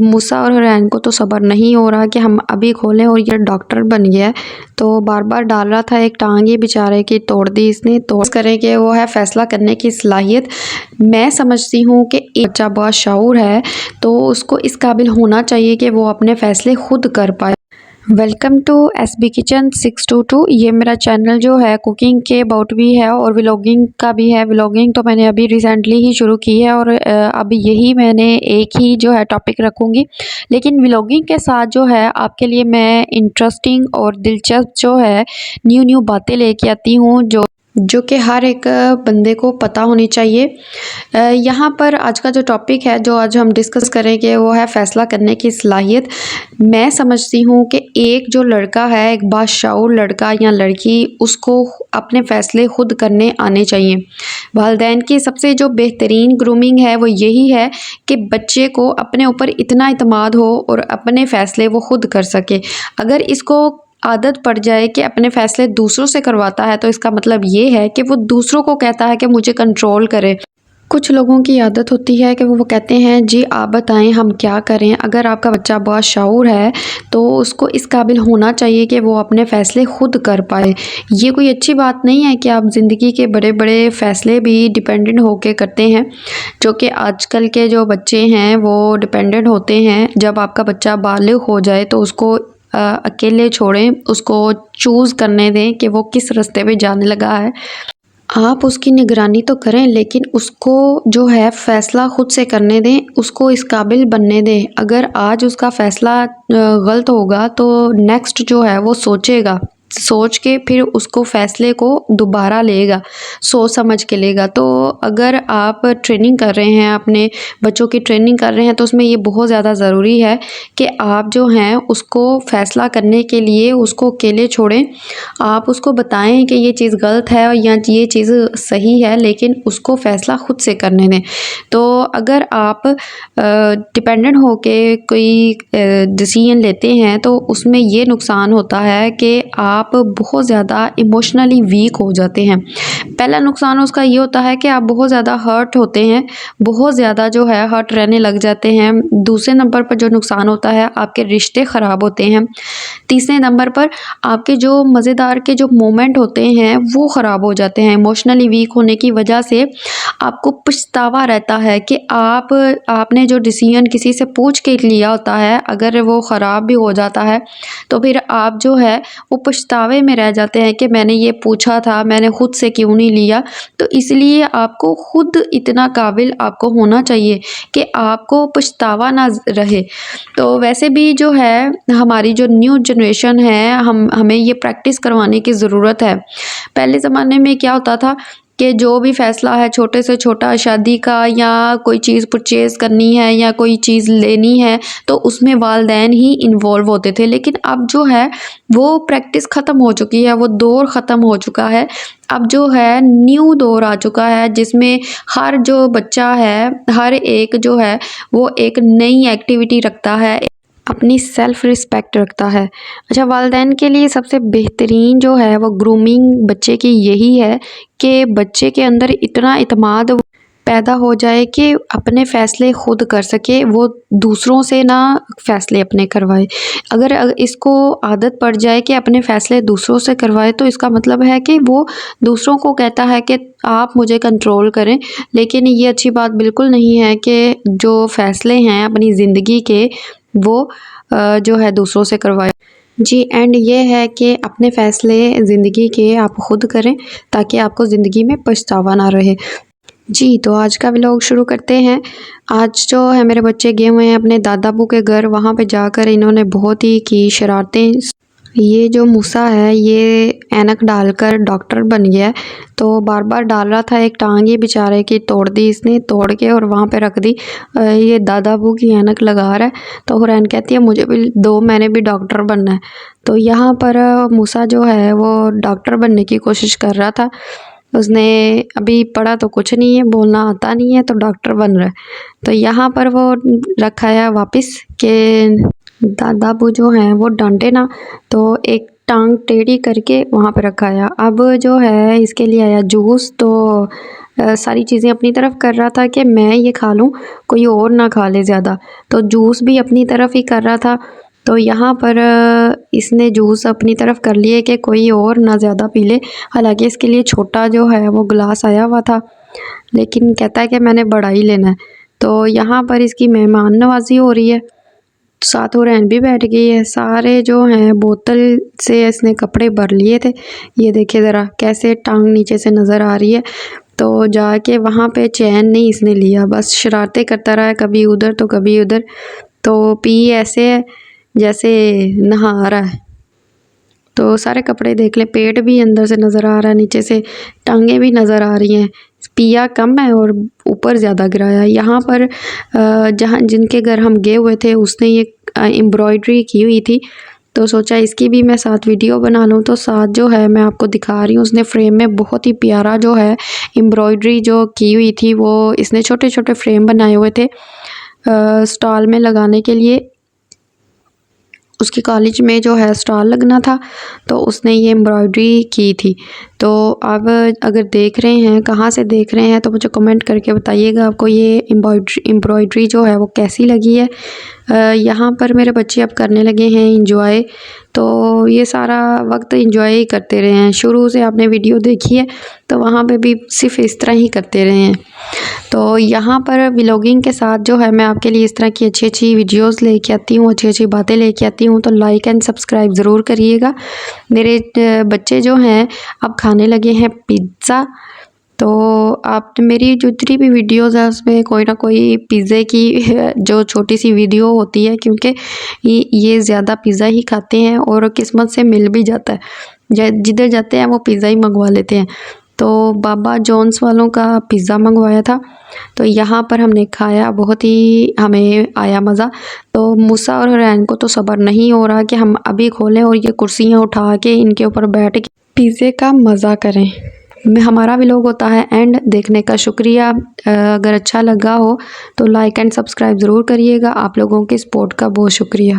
मूसा और हुरैन को तो सब्र नहीं हो रहा कि हम अभी खोलें और ये डॉक्टर बन गया है। तो बार बार डाल रहा था, एक टांग ही बेचारे की तोड़ दी इसने। तो करें कि वो है फैसला करने की सलाहियत। मैं समझती हूँ कि एक बच्चा बहुत शाऊर है तो उसको इस काबिल होना चाहिए कि वो अपने फैसले खुद कर पाए। Welcome to SB kitchen 622। ये मेरा चैनल जो है कुकिंग के अबाउट भी है और व्लॉगिंग का भी है। व्लॉगिंग तो मैंने अभी रिसेंटली ही शुरू की है और अभी यही मैंने एक ही जो है टॉपिक रखूँगी। लेकिन व्लॉगिंग के साथ जो है आपके लिए मैं इंटरेस्टिंग और दिलचस्प जो है न्यू बातें लेके आती हूँ जो कि हर एक बंदे को पता होनी चाहिए। यहाँ पर आज का जो टॉपिक है जो आज हम डिस्कस करेंगे वो है फ़ैसला करने की सलाहियत। मैं समझती हूँ कि एक जो लड़का है, एक बाशाऊर लड़का या लड़की, उसको अपने फ़ैसले खुद करने आने चाहिए। वालिदैन की सबसे जो बेहतरीन ग्रूमिंग है वो यही है कि बच्चे को अपने ऊपर इतना इत्मीनान हो और अपने फ़ैसले वो खुद कर सके। अगर इसको आदत पड़ जाए कि अपने फ़ैसले दूसरों से करवाता है तो इसका मतलब ये है कि वो दूसरों को कहता है कि मुझे कंट्रोल करे। कुछ लोगों की आदत होती है कि वो कहते हैं जी आप बताएं हम क्या करें। अगर आपका बच्चा बहुत शाऊर है तो उसको इस काबिल होना चाहिए कि वो अपने फ़ैसले खुद कर पाए। ये कोई अच्छी बात नहीं है कि आप ज़िंदगी के बड़े बड़े फ़ैसले भी डिपेंडेंट होके करते हैं, जो कि आजकल के जो बच्चे हैं वो डिपेंडेंट होते हैं। जब आपका बच्चा बालिग हो जाए तो उसको अकेले छोड़ें, उसको चूज़ करने दें कि वो किस रास्ते पे जाने लगा है। आप उसकी निगरानी तो करें लेकिन उसको जो है फ़ैसला खुद से करने दें, उसको इस काबिल बनने दें। अगर आज उसका फ़ैसला गलत होगा तो नेक्स्ट जो है वो सोच के फिर उसको फ़ैसले को दोबारा लेगा, सोच समझ के लेगा। तो अगर आप ट्रेनिंग कर रहे हैं, अपने बच्चों की ट्रेनिंग कर रहे हैं तो उसमें ये बहुत ज़्यादा ज़रूरी है कि आप जो हैं उसको फ़ैसला करने के लिए उसको अकेले छोड़ें। आप उसको बताएं कि ये चीज़ गलत है या ये चीज़ सही है, लेकिन उसको फ़ैसला खुद से करने दें। तो अगर आप डिपेंडेंट होके कोई डिसीजन लेते हैं तो उसमें ये नुकसान होता है कि आप बहुत ज़्यादा इमोशनली वीक हो जाते हैं। पहला नुकसान उसका ये होता है कि आप बहुत ज़्यादा हर्ट होते हैं, बहुत ज़्यादा जो है हर्ट रहने लग जाते हैं। दूसरे नंबर पर जो नुकसान होता है आपके रिश्ते ख़राब होते हैं। तीसरे नंबर पर आपके जो मज़ेदार के जो मोमेंट होते हैं वो ख़राब हो जाते हैं। इमोशनली वीक होने की वजह से आपको पछतावा रहता है कि आपने जो डिसीजन किसी से पूछ के लिया होता है, अगर वो ख़राब भी हो जाता है तो फिर आप जो है वो पछतावे में रह जाते हैं कि मैंने ये पूछा था, मैंने खुद से क्यों नहीं लिया। तो इसलिए आपको खुद इतना काबिल आपको होना चाहिए कि आपको पछतावा ना रहे। तो वैसे भी जो है हमारी जो न्यू जनरेशन है, हमें ये प्रैक्टिस करवाने की ज़रूरत है। पहले ज़माने में क्या होता था कि जो भी फ़ैसला है छोटे से छोटा, शादी का या कोई चीज़ परचेज़ करनी है या कोई चीज़ लेनी है तो उसमें वालिदैन ही इन्वॉल्व होते थे। लेकिन अब जो है वो प्रैक्टिस ख़त्म हो चुकी है, वो दौर ख़त्म हो चुका है। अब जो है न्यू दौर आ चुका है जिसमें हर जो बच्चा है, हर एक जो है वो एक नई एक्टिविटी रखता है, अपनी सेल्फ़ रिस्पेक्ट रखता है। अच्छा, वालिदैन के लिए सबसे बेहतरीन जो है वो ग्रूमिंग बच्चे की यही है कि बच्चे के अंदर इतना इत्मीनान पैदा हो जाए कि अपने फ़ैसले खुद कर सके, वो दूसरों से ना फ़ैसले अपने करवाए। अगर इसको आदत पड़ जाए कि अपने फ़ैसले दूसरों से करवाए तो इसका मतलब है कि वो दूसरों को कहता है कि आप मुझे कंट्रोल करें। लेकिन ये अच्छी बात बिल्कुल नहीं है कि जो फ़ैसले हैं अपनी ज़िंदगी के वो जो है दूसरों से करवाए। जी, एंड ये है कि अपने फ़ैसले ज़िंदगी के आप खुद करें ताकि आपको ज़िंदगी में पछतावा ना रहे। जी, तो आज का व्लॉग शुरू करते हैं। आज जो है मेरे बच्चे गए हुए हैं अपने दादा अबू के घर, वहाँ पे जाकर इन्होंने बहुत ही की शरारतें। ये जो मूसा है ये ऐनक डालकर डॉक्टर बन गया है। तो बार बार डाल रहा था, एक टांग ही बेचारे की तोड़ दी इसने, तोड़ के और वहाँ पे रख दी। ये दादा अबू की ऐनक लगा रहा है। तो हुरैन कहती है मुझे भी दो, मैंने भी डॉक्टर बनना है। तो यहाँ पर मूसा जो है वो डॉक्टर बनने की कोशिश कर रहा था। उसने अभी पढ़ा तो कुछ नहीं है, बोलना आता नहीं है, तो डॉक्टर बन रहा है। तो यहाँ पर वो रखा है वापस कि दादा अबू जो हैं वो डांटे ना, तो एक टांग टेढ़ी करके वहाँ पे रखा है। अब जो है इसके लिए आया जूस, तो सारी चीज़ें अपनी तरफ कर रहा था कि मैं ये खा लूँ, कोई और ना खा ले ज़्यादा। तो जूस भी अपनी तरफ ही कर रहा था। तो यहाँ पर इसने जूस अपनी तरफ कर लिए कि कोई और ना ज़्यादा पी ले। हालांकि इसके लिए छोटा जो है वो गिलास आया हुआ था, लेकिन कहता है कि मैंने बड़ा ही लेना है। तो यहाँ पर इसकी मेहमान नवाजी हो रही है, साथ हुरैन भी बैठ गई है। सारे जो हैं बोतल से इसने कपड़े भर लिए थे। ये देखिए ज़रा कैसे टांग नीचे से नज़र आ रही है। तो जाके वहाँ पे चैन नहीं इसने लिया, बस शरारतें करता रहा है, कभी उधर तो कभी उधर। तो पी ऐसे है जैसे नहा रहा है। तो सारे कपड़े देख लें, पेट भी अंदर से नज़र आ रहा है, नीचे से टांगें भी नज़र आ रही हैं। पिया कम है और ऊपर ज़्यादा गिराया। यहाँ पर जहाँ जिनके घर हम गए हुए थे उसने ये एम्ब्रॉयडरी की हुई थी, तो सोचा इसकी भी मैं साथ वीडियो बना लूँ। तो साथ जो है मैं आपको दिखा रही हूँ, उसने फ्रेम में बहुत ही प्यारा जो है एम्ब्रॉयडरी जो की हुई थी, वो इसने छोटे छोटे फ्रेम बनाए हुए थे स्टॉल में लगाने के लिए। उसके कॉलेज में जो है स्टॉल लगना था, तो उसने ये एम्ब्रॉयडरी की थी। तो अब अगर देख रहे हैं, कहाँ से देख रहे हैं, तो मुझे कमेंट करके बताइएगा आपको ये एम्ब्रॉयडरी जो है वो कैसी लगी है। यहाँ पर मेरे बच्चे अब करने लगे हैं इंजॉय। तो ये सारा वक्त इंजॉय ही करते रहे हैं। शुरू से आपने वीडियो देखी है तो वहाँ पे भी सिर्फ इस तरह ही करते रहे हैं। तो यहाँ पर व्लॉगिंग के साथ जो है मैं आपके लिए इस तरह की अच्छी अच्छी वीडियोस लेके आती हूँ, अच्छी अच्छी बातें लेके आती हूँ। तो लाइक एंड सब्सक्राइब ज़रूर करिएगा। मेरे बच्चे जो हैं अब खाने लगे हैं पिज़्ज़ा। तो आप मेरी जितनी भी वीडियोज़ है उसमें कोई ना कोई पिज़्ज़े की जो छोटी सी वीडियो होती है, क्योंकि ये ज़्यादा पिज़्ज़ा ही खाते हैं और किस्मत से मिल भी जाता है। जिधर जाते हैं वो पिज़्ज़ा ही मंगवा लेते हैं। तो बाबा जॉन्स वालों का पिज़्ज़ा मंगवाया था, तो यहाँ पर हमने खाया, बहुत ही हमें आया मज़ा। तो मूसा और हुरैन को तो सब्र नहीं हो रहा कि हम अभी खोलें और ये कुर्सियाँ उठा के इनके ऊपर बैठ के पिज़्ज़े का मज़ा करें। हमारा व्लॉग होता है एंड देखने का शुक्रिया। अगर अच्छा लगा हो तो लाइक एंड सब्सक्राइब ज़रूर करिएगा। आप लोगों के सपोर्ट का बहुत शुक्रिया।